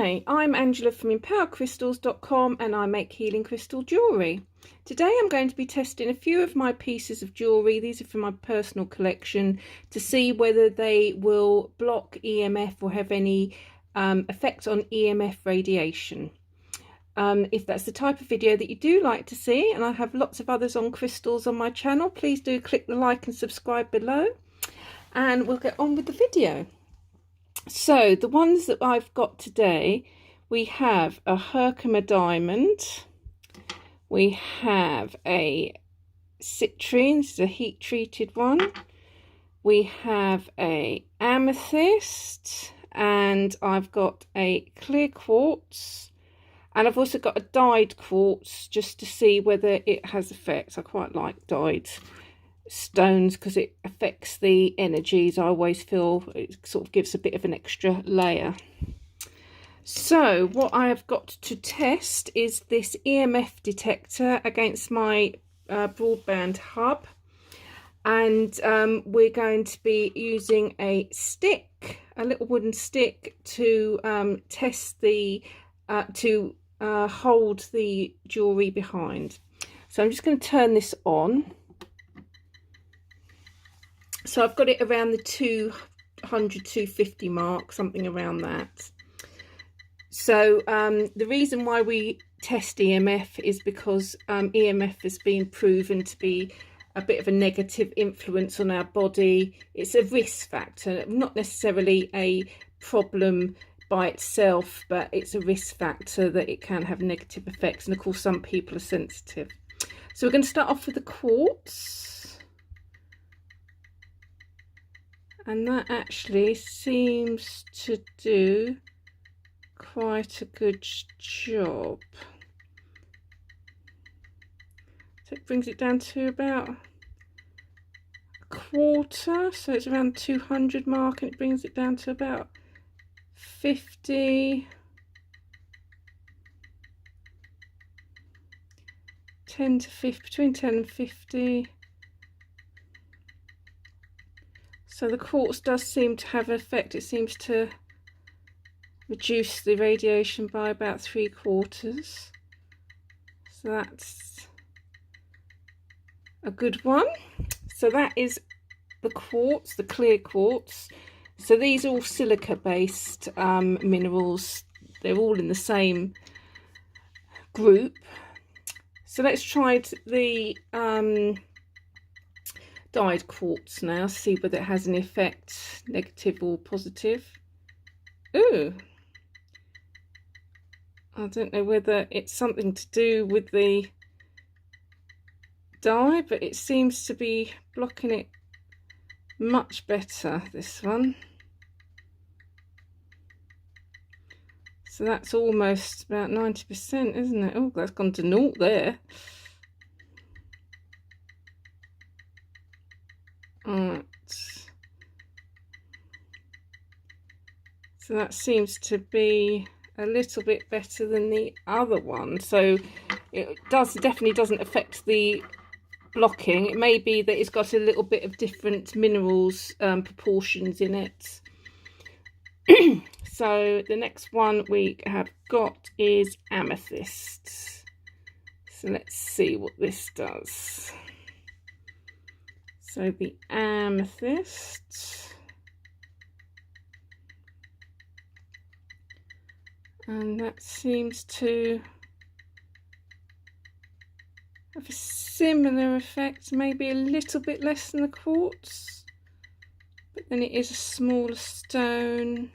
Hi, I'm Angela from empowercrystals.com and I make healing crystal jewellery. Today I'm going to be testing a few of my pieces of jewellery. These are from my personal collection to see whether they will block EMF or have any effect on EMF radiation. If that's the type of video that you do like to see, and I have lots of others on crystals on my channel, please do click the like and subscribe below and we'll get on with the video. So the ones that I've got today, we have a Herkimer diamond, we have a citrine, this is a heat treated one, we have a amethyst, and I've got a clear quartz, and I've also got a dyed quartz just to see whether it has effects. I quite like dyed stones because it affects the energies. I always feel it sort of gives a bit of an extra layer. So what I have got to test is this EMF detector against my broadband hub, and we're going to be using a stick, a little wooden stick, to test the hold the jewellery behind. So I'm just going to turn this on. So I've got it around the 200, 250 mark, something around that. So the reason why we test EMF is because EMF has been proven to be a bit of a negative influence on our body. It's a risk factor, not necessarily a problem by itself, but it's a risk factor that it can have negative effects. And of course, some people are sensitive. So we're going to start off with the quartz. And that actually seems to do quite a good job. So it brings it down to about a quarter. So it's around 200 mark, and it brings it down to about 50. 10 to 50, between 10 and 50. So the quartz does seem to have an effect. It seems to reduce the radiation by about 3/4. So that's a good one. So that is the quartz, the clear quartz. So these are all silica based minerals. They're all in the same group. So let's try the dyed quartz now, see whether it has an effect, negative or positive. Ooh, I don't know whether it's something to do with the dye, but it seems to be blocking it much better, this one. So that's almost about 90%, isn't it? Oh, that's gone to naught there. Right. So that seems to be a little bit better than the other one. So it definitely doesn't affect the blocking. It may be that it's got a little bit of different minerals proportions in it. So the next one we have got is amethyst. So let's see what this does. So the amethyst, and that seems to have a similar effect, maybe a little bit less than the quartz, but then it is a smaller stone.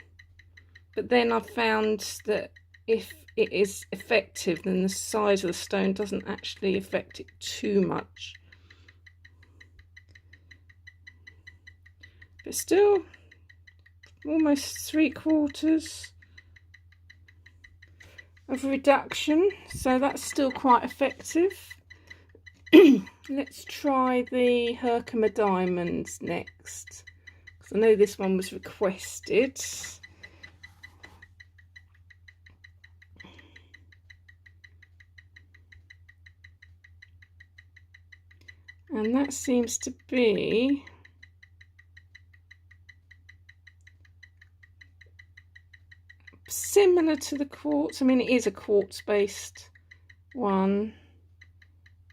But then I've found that if it is effective, then the size of the stone doesn't actually affect it too much. But still, almost 3/4 of reduction, so that's still quite effective. Let's try the Herkimer diamonds next, because I know this one was requested. And that seems to be similar to the quartz. I mean, it is a quartz based one,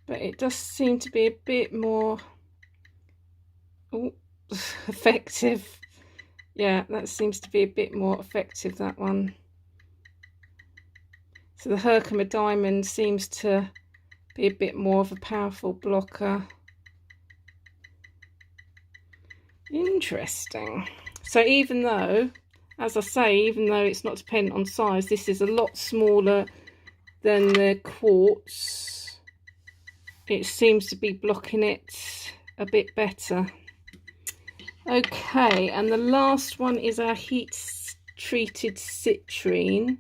but it does seem to be a bit more effective. Yeah, that seems to be a bit more effective, that one. So the Herkimer diamond seems to be a bit more of a powerful blocker. Interesting. So even though, as I say, even though it's not dependent on size, this is a lot smaller than the quartz, it seems to be blocking it a bit better. Okay, and the last one is our heat treated citrine.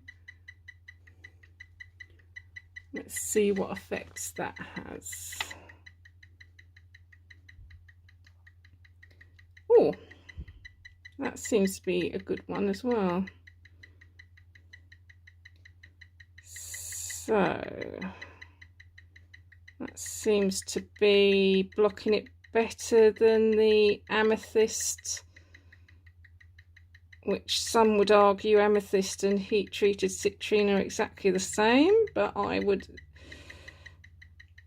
Let's see what effects that has. Oh, that seems to be a good one as well. So that seems to be blocking it better than the amethyst, which some would argue amethyst and heat treated citrine are exactly the same, but I would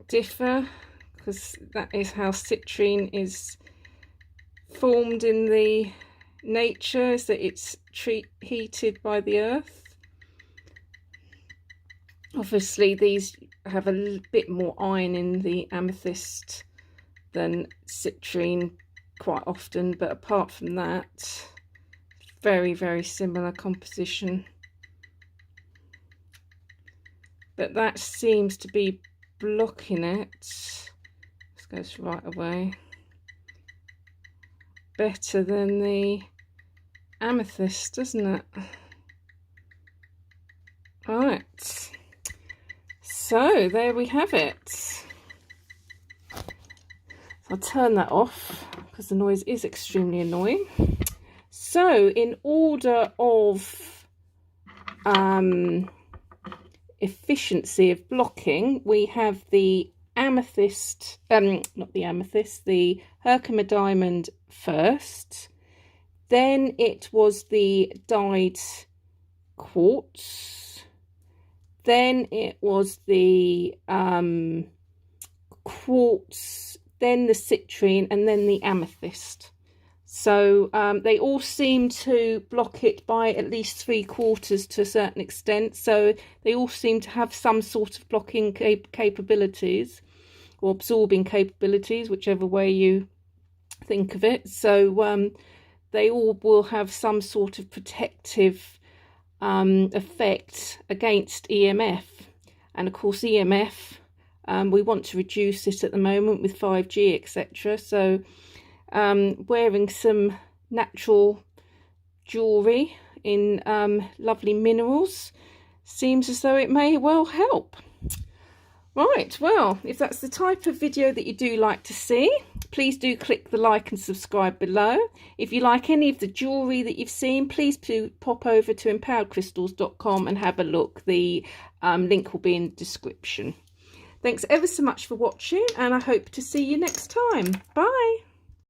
differ, because that is how citrine is formed in the nature, is that it's heated by the earth. Obviously these have a bit more iron in the amethyst than citrine quite often, but apart from that, very, very similar composition. But that seems to be blocking it. This goes right away. Better than the amethyst, doesn't it? Right. So there we have it. So I'll turn that off because the noise is extremely annoying. So in order of efficiency of blocking, we have the amethyst, not the amethyst, the Herkimer diamond first. Then it was the dyed quartz. Then it was the quartz, then the citrine, and then the amethyst. So they all seem to block it by at least 3/4 to a certain extent. So they all seem to have some sort of blocking capabilities or absorbing capabilities, whichever way you think of it. So they all will have some sort of protective effect against EMF. And of course EMF, we want to reduce it at the moment with 5G, etc. So wearing some natural jewellery in lovely minerals seems as though it may well help. Right, well, if that's the type of video that you do like to see, please do click the like and subscribe below. If you like any of the jewellery that you've seen, please do pop over to empoweredcrystals.com and have a look. The link will be in the description. Thanks ever so much for watching, and I hope to see you next time. Bye.